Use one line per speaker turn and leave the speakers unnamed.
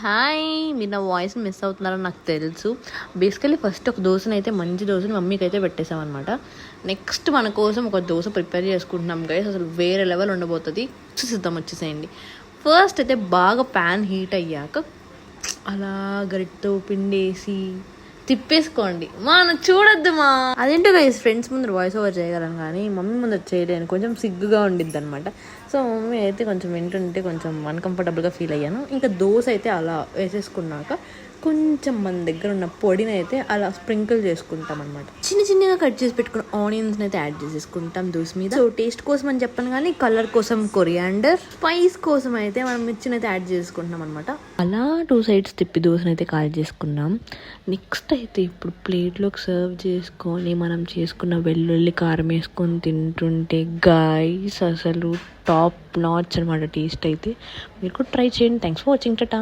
Hi, మీరు నా voice miss అవుతున్నారని నాకు తెలుసు. బేసికలీ ఫస్ట్ ఒక దోశని అయితే మంచి దోశని మమ్మీకి అయితే పెట్టేసామన్నమాట. నెక్స్ట్ మన కోసం ఒక దోశ ప్రిపేర్ చేసుకుంటున్నాం గైస్. అసలు వేరే లెవెల్ ఉండబోతుంది. సిద్ధం వచ్చేసేయండి. ఫస్ట్ అయితే బాగా ప్యాన్ హీట్ అయ్యాక అలా గరిటతో పిండేసి తిప్పేసుకోండి. నువ్వు చూడొద్దు అదేంటో గైస్, ఫ్రెండ్స్ ముందు వాయిస్ ఓవర్ చేయగలను కానీ మమ్మీ ముందు చేయలేను, కొంచెం సిగ్గుగా ఉండిద్ది అనమాట. సో మమ్మీ అయితే కొంచెం వింటుంటే కొంచెం అన్కంఫర్టబుల్గా ఫీల్ అయ్యాను. ఇంకా దోశ అయితే అలా వేసేసుకున్నాక కొంచెం మన దగ్గర ఉన్న పొడిని అయితే అలా స్ప్రింకిల్ చేసుకుంటాం అనమాట. చిన్న చిన్నగా కట్ చేసి పెట్టుకున్న ఆనియన్స్ అయితే యాడ్ చేసేసుకుంటాం దోశ మీద. సో టేస్ట్ కోసం అని చెప్పను కానీ కలర్ కోసం కొరియాండర్, స్పైస్ కోసం అయితే మనం మిర్చిని అయితే యాడ్ చేసుకుంటున్నాం అనమాట. అలా 2 sides తిప్పి దోశని అయితే కాల్ చేసుకున్నాం. నెక్స్ట్ అయితే ఇప్పుడు ప్లేట్లోకి సర్వ్ చేసుకొని మనం చేసుకున్న వెల్లుల్లి కారం వేసుకొని తింటుంటే గైస్ అసలు టాప్ నాచ్ అనమాట టేస్ట్ అయితే. మీరు కూడా ట్రై చేయండి. Thanks for watching. టాటా.